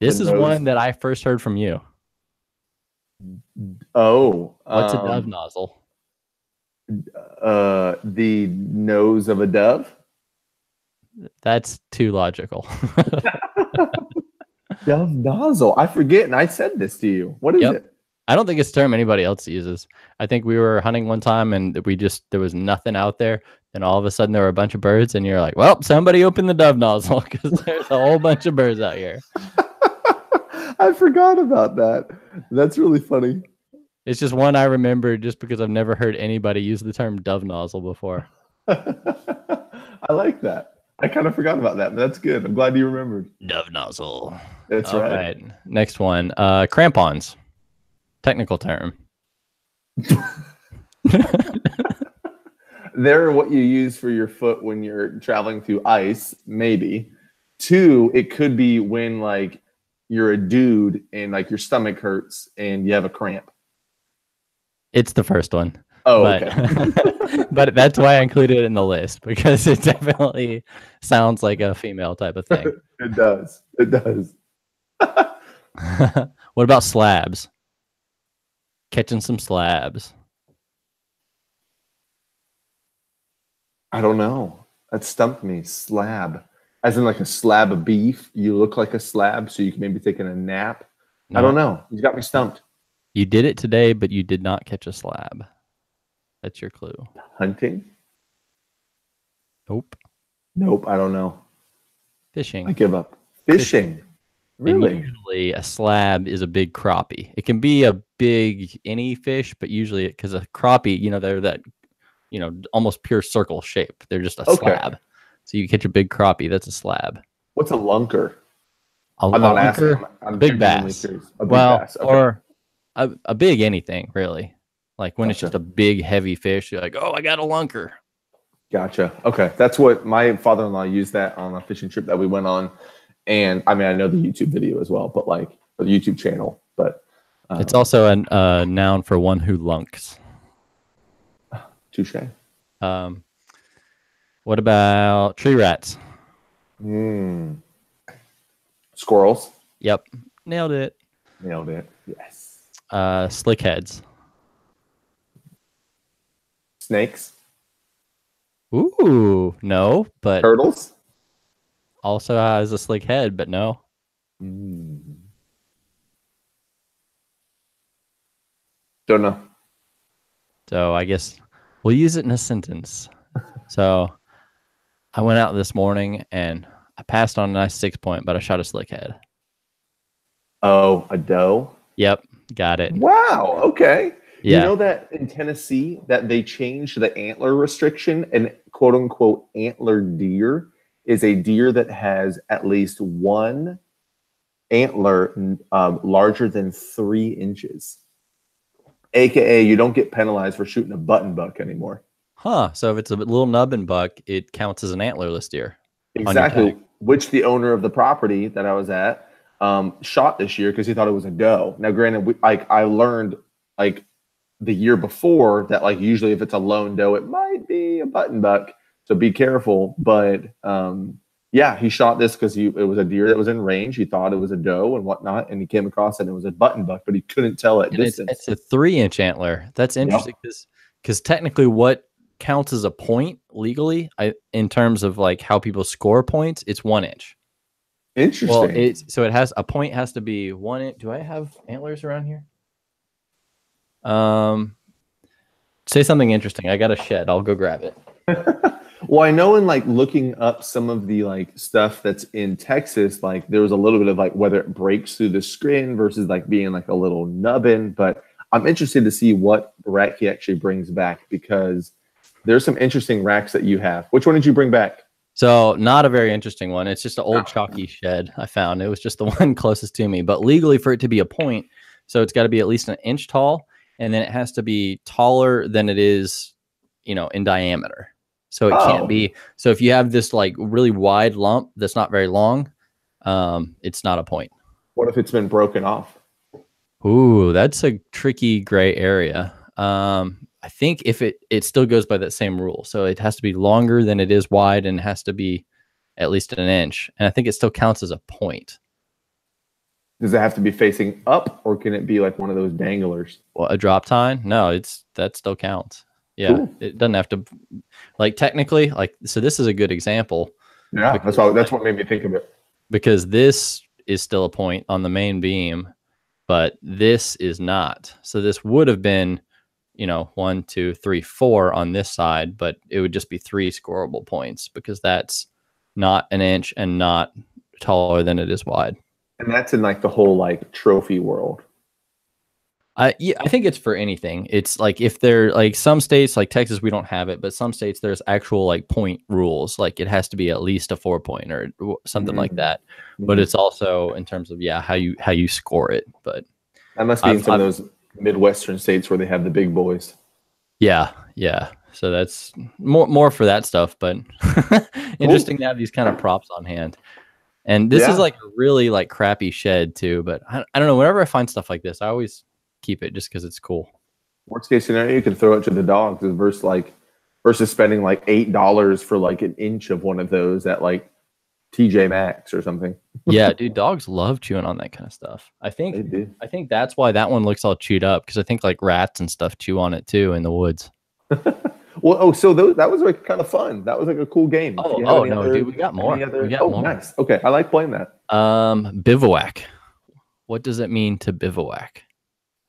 The This is nose. one that I first heard from you. Oh, What's a dove nozzle? the nose of a dove. That's too logical. Dove nozzle. I forget, and I said this to you. What is it? I don't think it's a term anybody else uses. I think we were hunting one time and there was nothing out there. And all of a sudden there were a bunch of birds, and you're like, well, somebody opened the dove nozzle because there's a whole bunch of birds out here. I forgot about that. That's really funny. It's just one I remember just because I've never heard anybody use the term dove nozzle before. I like that. I kind of forgot about that, but that's good. I'm glad you remembered. Dove nozzle. That's All right. Next one. Crampons. Technical term. They're what you use for your foot when you're traveling through ice, maybe. 2, it could be when like you're a dude and like your stomach hurts and you have a cramp. It's the first one. Oh, okay. But that's why I included it in the list, because it definitely sounds like a female type of thing. It does. It does. What about slabs? Catching some slabs. I don't know. That stumped me. Slab. As in like a slab of beef. You look like a slab, so you can maybe taking a nap. No. I don't know. You got me stumped. You did it today, but you did not catch a slab. That's your clue. Hunting? Nope. Nope. I don't know. Fishing. I give up. Fishing. Really? And usually a slab is a big crappie. It can be a big any fish, but usually because a crappie, they're that, almost pure circle shape. They're just a slab. So you catch a big crappie, that's a slab. What's a lunker? I'm not asking. I'm big bass. A big bass. Okay. a big anything really. Like when it's just Gotcha. a big heavy fish, you're like, oh, I got a lunker. Gotcha. Okay. That's what my father-in-law used that on a fishing trip that we went on. And I mean, I know the YouTube video as well, but like or the YouTube channel, but It's um, also a noun for one who lunks. touche. Um, what about tree rats? Mm. Squirrels. Yep, nailed it. Nailed it. Yes. Slick heads. Snakes. Ooh, no, but Turtles. also has a slick head, but no. Mm. Don't know. So I guess we'll use it in a sentence. So I went out this morning and I passed on a nice 6 point, but I shot a slick head. Oh, a doe. Yep, got it. Wow. Okay. You Yeah. know that in Tennessee that they changed the antler restriction and quote unquote antler deer is a deer that has at least one antler larger than 3 inches. AKA, you don't get penalized for shooting a button buck anymore. Huh. So if it's a little nubbin buck, it counts as an antlerless deer on your Exactly, tag. which the owner of the property that I was at shot this year because he thought it was a doe. Now, granted, I learned like the year before that like usually if it's a lone doe, it might be a button buck, so be careful. But yeah, he shot this because it was a deer that was in range. He thought it was a doe and whatnot, and he came across it and it was a button buck, but he couldn't tell at And distance. it's a 3 inch antler. That's Yep. interesting because technically what counts as a point legally, in terms of like how people score points, it's 1 inch. Well, Interesting. it has a point has to be 1 inch. Do I have antlers around here? Say something interesting. I got a shed. I'll go grab it. Well, I know in like looking up some of the like stuff that's in Texas, like there was a little bit of like whether it breaks through the skin versus like being like a little nubbin. But I'm interested to see what rack he actually brings back because there's some interesting racks that you have. Which one did you bring back? So not a very interesting one. It's just an old chalky shed I found. It was just the one closest to me. But legally for it to be a point, so it's got to be at least an inch tall, and then it has to be taller than it is, in diameter. So it can't Oh, be. So if you have this like really wide lump that's not very long, it's not a point. what if it's been broken off? Ooh, that's a tricky gray area. I think if it still goes by that same rule. So it has to be longer than it is wide and it has to be at least an inch. And I think it still counts as a point. Does it have to be facing up or can it be like one of those danglers? Well, a drop tine? No, that still counts. Yeah. Cool. It doesn't have to like technically so this is a good example. Yeah, that's what made me think of it. Because this is still a point on the main beam, but this is not. So this would have been, 1, 2, 3, 4 on this side, but it would just be 3 scoreable points because that's not an inch and not taller than it is wide. And that's in like the whole like trophy world. Yeah, I think it's for anything. It's like if they're like some states like Texas, we don't have it, but some states there's actual like point rules. Like it has to be at least a 4 point or something like that. But it's also in terms of how you score it. But that must be in some of those Midwestern states where they have the big boys. Yeah. So that's more for that stuff. But interesting to have these kind of props on hand. And this is like a really like crappy shed too. But I don't know. Whenever I find stuff like this, I always keep it just because it's cool. Worst case scenario, you can throw it to the dogs versus spending like $8 for like an inch of one of those at like TJ Maxx or something. Yeah, dude, dogs love chewing on that kind of stuff. I They think do. that's why that one looks all chewed up because I think like rats and stuff chew on it too in the woods. Well, so that was like kind of fun. That was like a cool game. Oh no, dude, we got more. We got more. Nice. Okay, I like playing that. Bivouac. What does it mean to bivouac?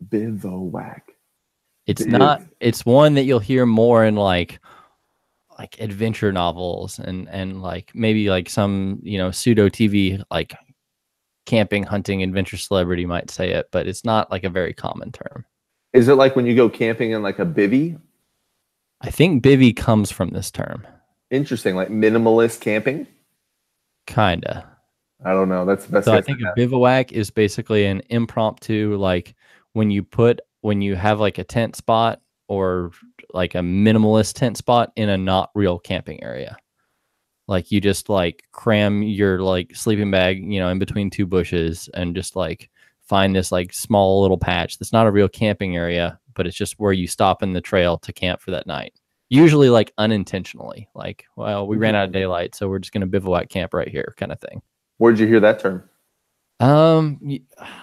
Bivouac. It's one that you'll hear more in like adventure novels and like maybe like some pseudo TV like camping, hunting, adventure celebrity might say it, but it's not like a very common term. Is it like when you go camping in like a bivvy? I think bivvy comes from this term. Interesting, like minimalist camping. Kinda. I don't know. That's the best. So I think a bivouac is basically an impromptu like when you have like a tent spot or like a minimalist tent spot in a not real camping area. Like you just like cram your like sleeping bag, in between two bushes and just like find this like small little patch that's not a real camping area, but it's just where you stop in the trail to camp for that night. Usually like unintentionally, like, well, we ran out of daylight, so we're just going to bivouac camp right here kind of thing. Where'd you hear that term? I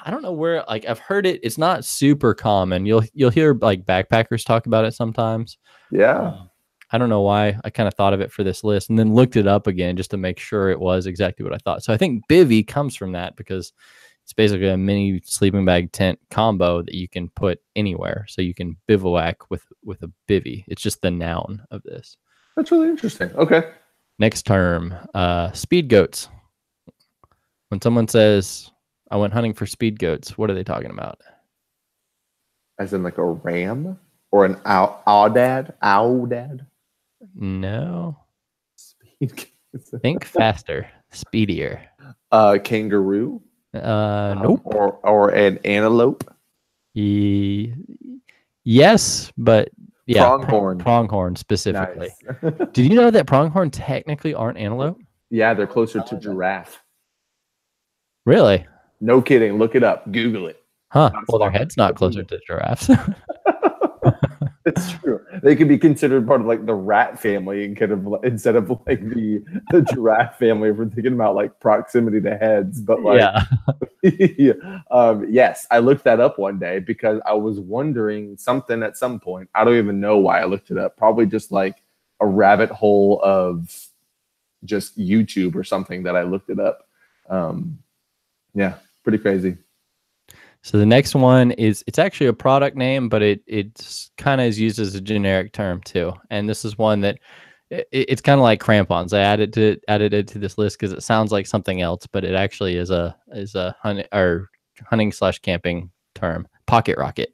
don't know where, like I've heard it. It's not super common. You'll hear like backpackers talk about it sometimes. Yeah. I don't know why I kind of thought of it for this list and then looked it up again just to make sure it was exactly what I thought. So I think bivy comes from that because it's basically a mini sleeping bag tent combo that you can put anywhere. So you can bivouac with a bivy. It's just the noun of this. That's really interesting. Okay. Next term, speed goats. When someone says, I went hunting for speed goats, what are they talking about? As in like a ram or an owl-dad? Owl-dad? No. Speed. Think faster, speedier. Kangaroo? Nope. Or an antelope? Yes, but yeah, Pronghorn. Pronghorn specifically. Nice. Did you know that pronghorn technically aren't antelope? Yeah, they're closer to giraffe. Really? No kidding. Look it up. Google it. Huh. Well, their head's not closer to giraffes. It's true. They could be considered part of like the rat family instead of like the giraffe family if we're thinking about like proximity to heads. But like, yes, I looked that up one day because I was wondering something at some point. I don't even know why I looked it up. Probably just like a rabbit hole of just YouTube or something that I looked it up. Yeah, pretty crazy. So the next one it's actually a product name, but it's kind of is used as a generic term too. And this is one that it's kind of like crampons. I added it to this list because it sounds like something else, but it actually is a hunting/camping term. Pocket rocket.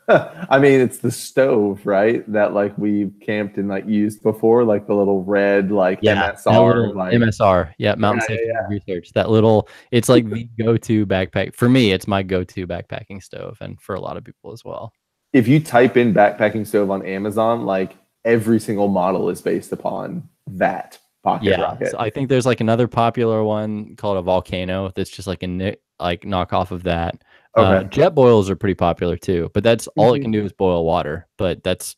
I mean, it's the stove, right? That like we've camped and like used before, like the little red MSR, like MSR, Mountain Safety Research. That little, it's like the go-to backpack for me. It's my go-to backpacking stove, and for a lot of people as well. If you type in backpacking stove on Amazon, like every single model is based upon that pocket rocket. So I think there's like another popular one called a Volcano that's just like a knockoff of that. Okay. Jet boils are pretty popular too, but that's all it can do is boil water. But that's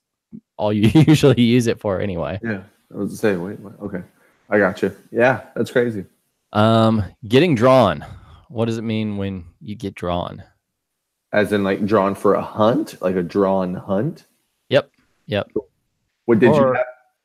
all you usually use it for anyway. Yeah, I was saying, wait, okay, I got you. Yeah, that's crazy. Getting drawn. What does it mean when you get drawn? As in, like drawn for a hunt, like a drawn hunt. Yep. What did you have?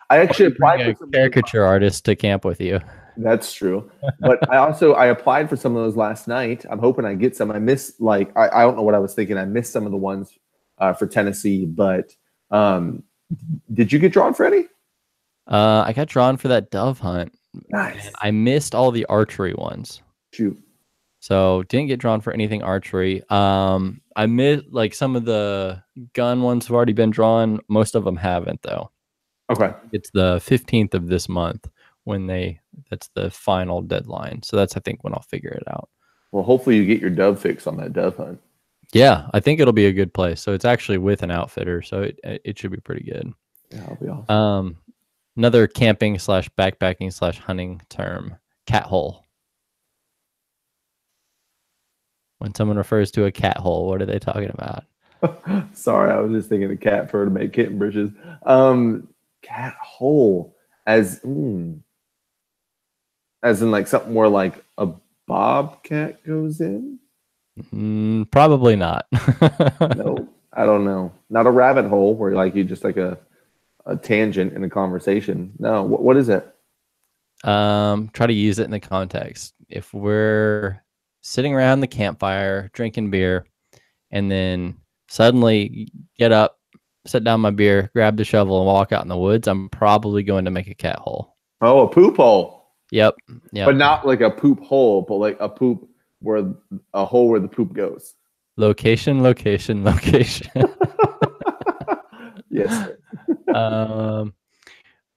I actually applied for a caricature artist to camp with you. That's true. But I applied for some of those last night. I'm hoping I get some. I missed I don't know what I was thinking. I missed some of the ones for Tennessee, but did you get drawn for any? I got drawn for that dove hunt. Nice. And I missed all the archery ones. Shoot. So didn't get drawn for anything archery. I missed like some of the gun ones have already been drawn. Most of them haven't though. Okay. It's the 15th of this month that's the final deadline. So that's, I think, when I'll figure it out. Well, hopefully you get your dove fix on that dove hunt. Yeah, I think it'll be a good place. So it's actually with an outfitter, so it should be pretty good. Yeah, it'll be awesome. Another camping/backpacking/hunting term, cat hole. When someone refers to a cat hole, what are they talking about? Sorry, I was just thinking of cat fur to make kitten britches. Cat hole as in like something where like a bobcat goes in? Probably not. No, I don't know. Not a rabbit hole where like you just like a tangent in a conversation. No, what is it? Try to use it in the context. If we're sitting around the campfire drinking beer, and then suddenly get up, set down my beer, grab the shovel, and walk out in the woods, I'm probably going to make a cat hole. Oh, a poop hole. Yep. But not like a poop hole, but like a hole where the poop goes. Location. Yes.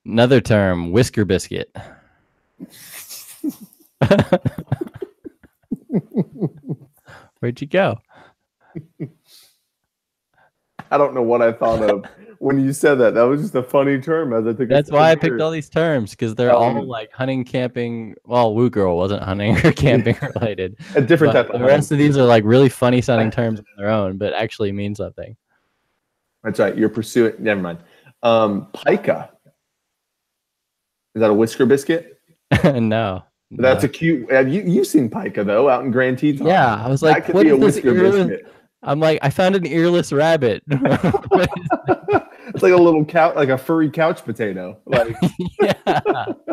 Another term, whisker biscuit. Where'd you go? I don't know what I thought of when you said that. That was just a funny term as I took a That's sip why of I picked beer. all these terms because they're all like hunting, camping. Well, Woo Girl wasn't hunting or camping related, a different but type of the hunting. rest of these are like really funny sounding terms on their own, but actually mean something. That's right. You're pursuing. Never mind. Pica. Is that a whisker biscuit? No, That's no. a cute. Have you've seen pica though out in Grand Tetons? Yeah, I was That like, could what be a is this whisker earless? biscuit. I'm like, I found an earless rabbit. It's like a little couch, like a furry couch potato. Like Yeah.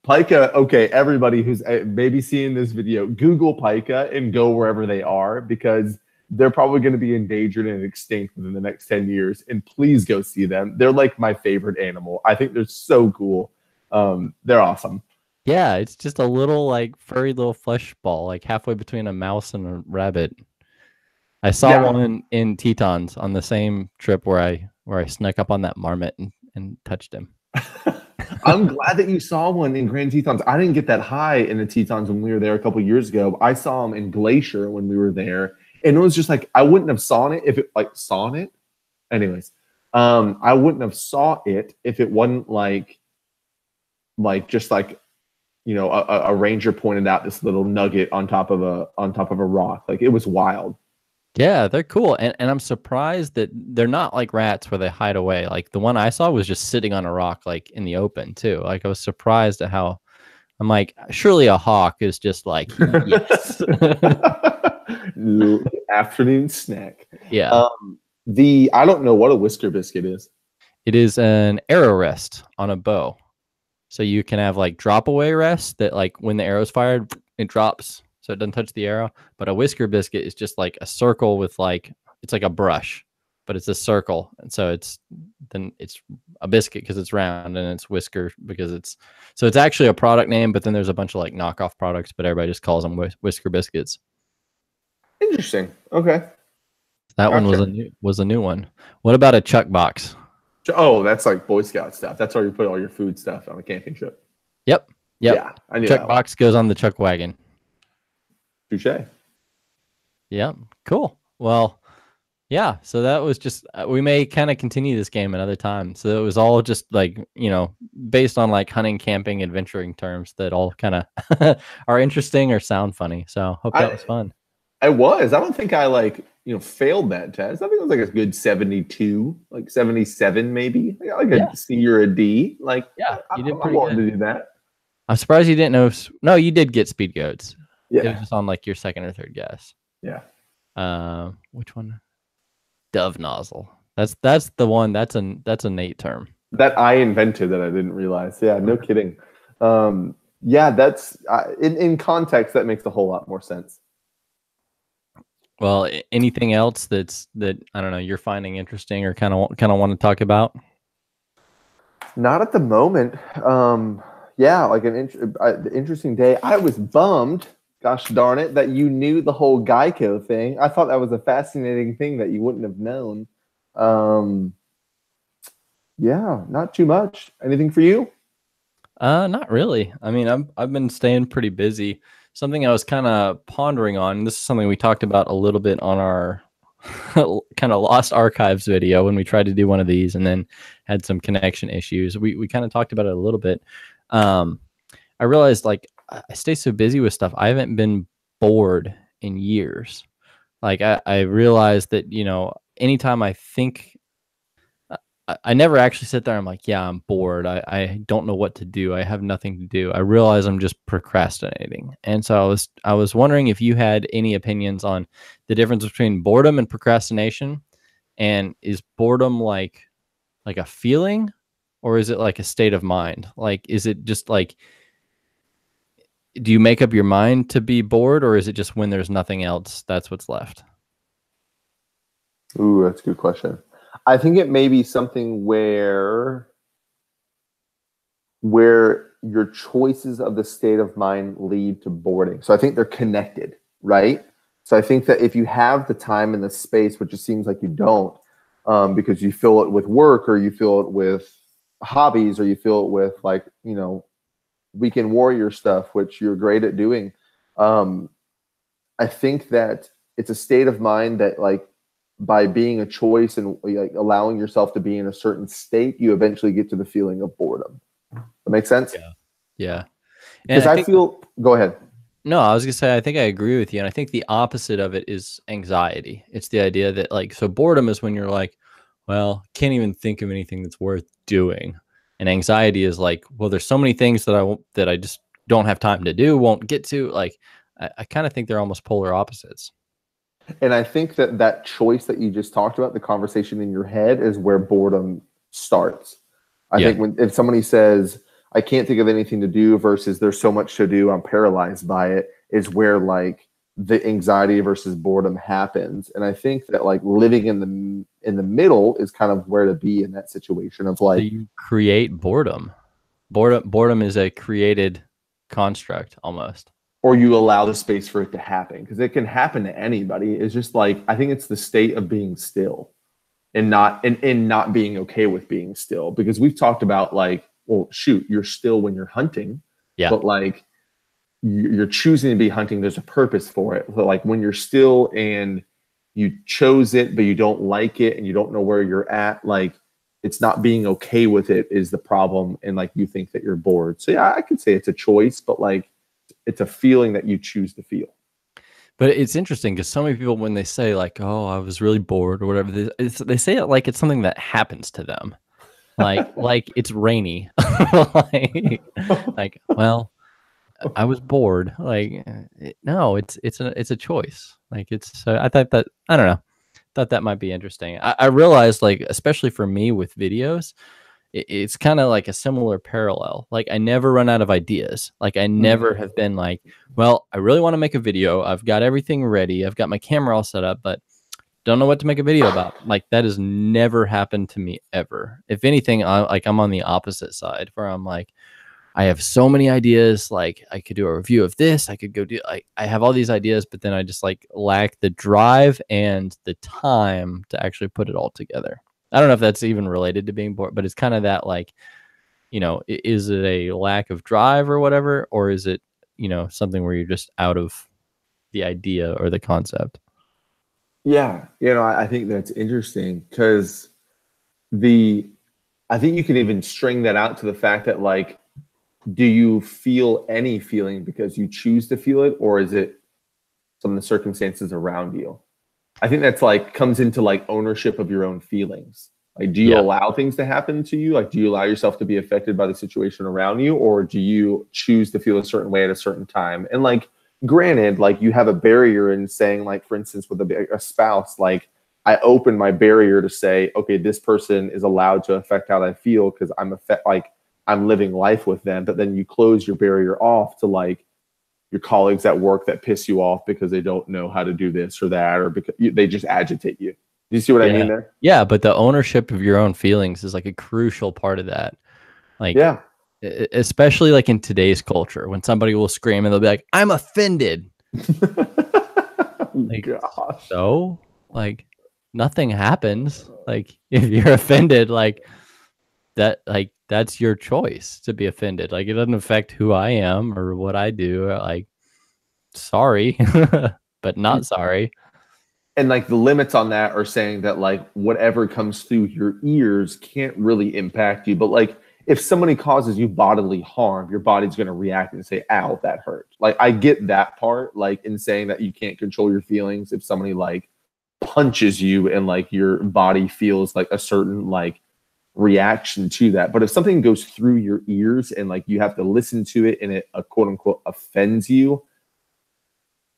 pica. Okay, everybody who's maybe seeing this video, Google pica and go wherever they are because they're probably going to be endangered and extinct within the next 10 years. And please go see them. They're like my favorite animal. I think they're so cool. They're awesome. Yeah, it's just a little like furry little flesh ball, like halfway between a mouse and a rabbit. I saw Yeah, one in Tetons on the same trip where I snuck up on that marmot and touched him. I'm glad that you saw one in Grand Tetons. I didn't get that high in the Tetons when we were there a couple years ago. I saw them in Glacier when we were there, and it was just like I wouldn't have saw it if it like saw it. Anyways, I wouldn't have saw it if it wasn't like just like a ranger pointed out this little nugget on top of a rock. Like it was wild. Yeah, they're cool. And I'm surprised that they're not like rats where they hide away. Like the one I saw was just sitting on a rock like in the open too. Like I was surprised at how I'm like, surely a hawk is just like, yes. Afternoon snack. Yeah. I don't know what a whisker biscuit is. It is an arrow rest on a bow. So you can have like drop away rest that like when the arrow's fired, it drops so it doesn't touch the arrow. But a whisker biscuit is just like a circle with like it's like a brush, but it's a circle. And so it's a biscuit because it's round and it's whisker because it's actually a product name, but then there's a bunch of like knockoff products, but everybody just calls them whisker biscuits. Interesting. Okay. That one Gotcha. was a new one. What about a chuck box? Oh, that's like Boy Scout stuff. That's where you put all your food stuff on a camping trip. Yep. Yeah, I knew Chuck that box goes on the chuck wagon. one. Touche. Yeah. Cool. Well, yeah. So that was just, we may kind of continue this game another time. So it was all just like, based on like hunting, camping, adventuring terms that all kind of are interesting or sound funny. So hope that was fun. I was. I don't think I failed that test. I think it was like a good 72, like 77 maybe. I got like a C or a D. Like Yeah, you did I'm pretty willing good. to do that. I'm surprised you didn't know. No, you did get speed goats. It was Yeah. just on like your second or third guess. Yeah. Which one? Dove nozzle. That's the one. That's a Nate term. That I invented that I didn't realize. Yeah, no kidding. Yeah, that's in context that makes a whole lot more sense. Well, anything else that I don't know you're finding interesting or kind of want to talk about? Not at the moment. Yeah, like an interesting day. I was bummed, gosh darn it, that you knew the whole Geico thing. I thought that was a fascinating thing that you wouldn't have known. Yeah, not too much. Anything for you? Not really. I mean, I've been staying pretty busy. Something I was kind of pondering on. This is something we talked about a little bit on our kind of lost archives video when we tried to do one of these and then had some connection issues. We kind of talked about it a little bit. I realized like I stay so busy with stuff. I haven't been bored in years. Like I realized that, anytime I think I never actually sit there. I'm like, yeah, I'm bored. I don't know what to do. I have nothing to do. I realize I'm just procrastinating. And so I was wondering if you had any opinions on the difference between boredom and procrastination. And is boredom like a feeling or is it like a state of mind? Like, is it just like, do you make up your mind to be bored or is it just when there's nothing else, that's what's left? Ooh, that's a good question. I think it may be something where your choices of the state of mind lead to boarding. So I think they're connected, right? So I think that if you have the time and the space, which it seems like you don't, because you fill it with work or you fill it with hobbies or you fill it with weekend warrior stuff, which you're great at doing. I think that it's a state of mind that like by being a choice and like allowing yourself to be in a certain state, you eventually get to the feeling of boredom. That makes sense? Yeah. Yeah. And Because I I think, feel, go ahead. no, I was gonna say, I think I agree with you. And I think the opposite of it is anxiety. It's the idea that, like, so boredom is when you're like, well, can't even think of anything that's worth doing. And anxiety is like, well, there's so many things that that I just don't have time to do, won't get to. Like, I kind of think they're almost polar opposites. And I think that that choice that you just talked about, the conversation in your head, is where boredom starts. I Yeah. think when if somebody says, I can't think of anything to do versus there's so much to do, I'm paralyzed by it, is where like the anxiety versus boredom happens. And I think that like living in the middle is kind of where to be in that situation of So like, you create boredom. Boredom is a created construct almost. or you allow the space for it to happen because it can happen to anybody. It's just like I think it's the state of being still and not being okay with being still, because we've talked about like, well, shoot, you're still when you're hunting, Yeah. but like you're choosing to be hunting, there's a purpose for it. So like when you're still and you chose it but you don't like it and you don't know where you're at, like it's not being okay with it is the problem, and like you think that you're bored. So yeah, I could say it's a choice, but like it's a feeling that you choose to feel. But it's interesting because so many people, when they say like, "Oh, I was really bored" or whatever, they say it like it's something that happens to them, like it's rainy, like, well, I was bored. Like, no, it's a choice. Like, it's so I thought that I don't know, thought that might be interesting. I realized, like, especially for me with videos, it's kind of like a similar parallel. Like, I never run out of ideas. Like, I never Mhm. have been like, well, I really want to make a video. I've got everything ready. I've got my camera all set up, but don't know what to make a video about. Like, that has never happened to me ever. If anything, I'm on the opposite side where I'm like, I have so many ideas. Like, I could do a review of this. I could go do, I have all these ideas, but then I just like lack the drive and the time to actually put it all together. I don't know if that's even related to being bored, but it's kind of that, like, is it a lack of drive or whatever, or is it, something where you're just out of the idea or the concept? Yeah, I think that's interesting because the I think you can even string that out to the fact that like, do you feel any feeling because you choose to feel it, or is it some of the circumstances around you? I think that's like comes into like ownership of your own feelings. Like, do you Yeah. allow things to happen to you? Like, do you allow yourself to be affected by the situation around you, or do you choose to feel a certain way at a certain time? And like, granted, like you have a barrier in saying, like, for instance, with a spouse, like I open my barrier to say, okay, this person is allowed to affect how I feel because I'm living life with them. But then you close your barrier off to like your colleagues at work that piss you off because they don't know how to do this or that, or because they just agitate you. Do you see what I mean Yeah. there? Yeah. But the ownership of your own feelings is like a crucial part of that. Like, Yeah. especially like in today's culture, when somebody will scream and they'll be like, I'm offended. Like, Gosh. so, like, nothing happens. Like, if you're offended, like that's your choice to be offended. Like, it doesn't affect who I am or what I do. Like, sorry, but not sorry. And like the limits on that are saying that like whatever comes through your ears can't really impact you. But like if somebody causes you bodily harm, your body's going to react and say, ow, that hurt. Like I get that part, like in saying that you can't control your feelings. If somebody like punches you and like your body feels like a certain like reaction to that. But if something goes through your ears and like you have to listen to it and it quote unquote offends you,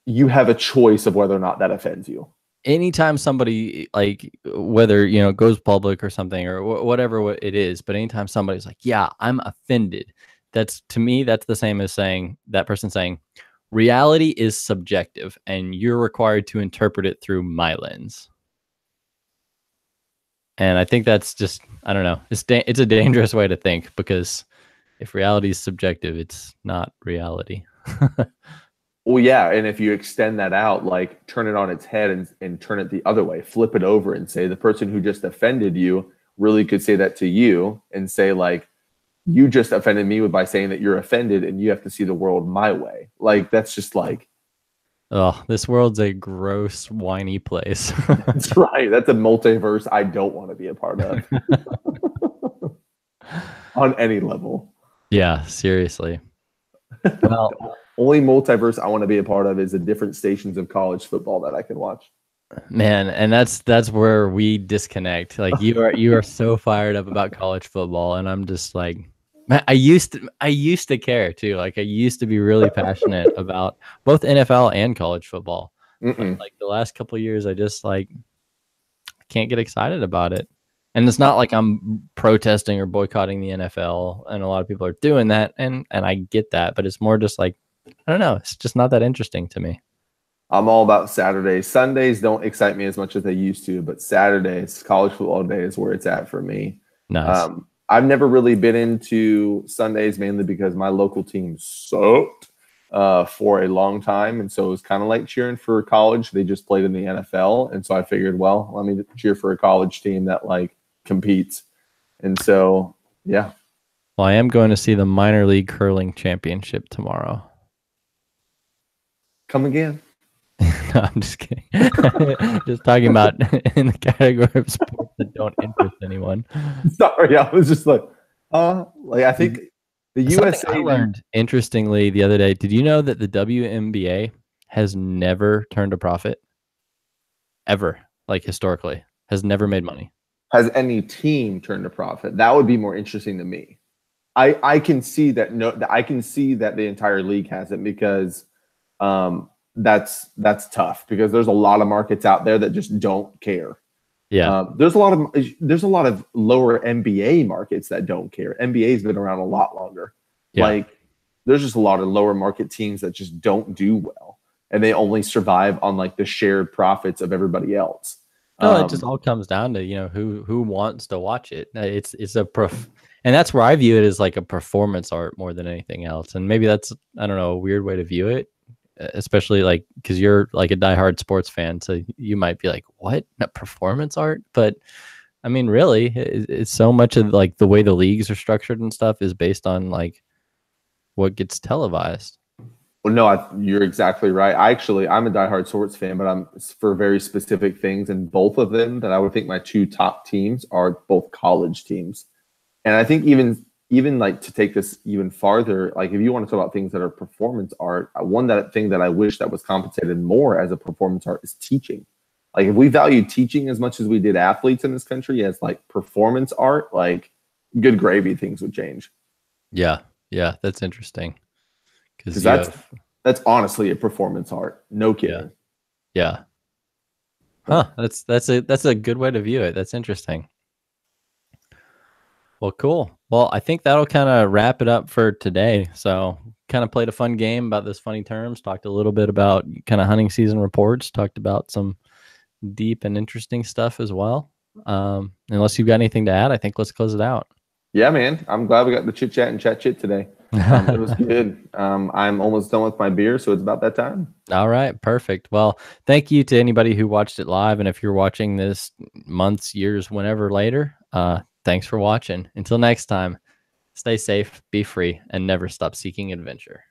you have a choice of whether or not that offends you. Anytime somebody, like, whether goes public or something or whatever it is, but anytime somebody's like, yeah, I'm offended, that's, to me, that's the same as saying, that person saying, reality is subjective and you're required to interpret it through my lens. And I think that's just, I don't know, it's a dangerous way to think, because if reality is subjective, it's not reality. Well, yeah, and if you extend that out, like turn it on its head and turn it the other way, flip it over and say the person who just offended you really could say that to you and say like, you just offended me by saying that you're offended and you have to see the world my way. Like that's just like Oh, this world's a gross, whiny place. That's right. That's a multiverse I don't want to be a part of on any level. Yeah, seriously. The Well, only multiverse I want to be a part of is the different stations of college football that I can watch. man, and that's where we disconnect. Like you are so fired up about college football, and I'm just like, man, I used to care too. Like I used to be really passionate about both NFL and college football. But Mm-mm. like the last couple of years, I just like can't get excited about it. And it's not like I'm protesting or boycotting the NFL, and a lot of people are doing that, and I get that, but it's more just like I don't know, it's just not that interesting to me. I'm all about Saturdays. Sundays don't excite me as much as they used to, but Saturdays, college football day is where it's at for me. Nice. I've never really been into Sundays mainly because my local team sucked for a long time. And so it was kind of like cheering for college. They just played in the NFL. And so I figured, well, let me cheer for a college team that like competes. And so, yeah, Well, I am going to see the minor league curling championship tomorrow. come again. No, I'm just kidding. Just talking about in the category of sports that don't interest anyone. Sorry, I was just like I think the Something I USA, learned interestingly the other day. Did you know that the WNBA has never turned a profit ever, like historically, has never made money? has any team turned a profit? That would be more interesting to me. I can see that I can see that the entire league hasn't because that's tough because there's a lot of markets out there that just don't care. Yeah, There's a lot of lower NBA markets that don't care. NBA's been around a lot longer. yeah. Like there's just a lot of lower market teams that just don't do well, and they only survive on like the shared profits of everybody else. No, it just Um, all comes down to who wants to watch it. It's a and that's where I view it as like a performance art more than anything else. And maybe that's I don't know a weird way to view it, especially like because you're like a diehard sports fan, so you might be like, what, not performance art? But I mean, really, it's so much of like the way the leagues are structured and stuff is based on like what gets televised. Well, no, you're exactly right. I'm a diehard sports fan, but I'm for very specific things, and both of them that I would think my two top teams are both college teams. And I think even like to take this even farther, like if you want to talk about things that are performance art, one that thing that I wish that was compensated more as a performance art is teaching. Like if we value teaching as much as we did athletes in this country as like performance art, like good gravy, things would change. Yeah, yeah, that's interesting because Because you that's have that's honestly a performance art. No yeah, kidding. yeah. But Huh, that's a good way to view it. That's interesting. Well, cool. Well, I think that'll kind of wrap it up for today. So, kind of played a fun game about this funny terms, talked a little bit about kind of hunting season reports, talked about some deep and interesting stuff as well. Unless you've got anything to add, I think let's close it out. yeah, man, I'm glad we got the chit chat and chat chit today. It was good. I'm almost done with my beer, so it's about that time. All right, perfect. Well, thank you to anybody who watched it live. And if you're watching this months, years, whenever later, thanks for watching. Until next time, stay safe, be free, and never stop seeking adventure.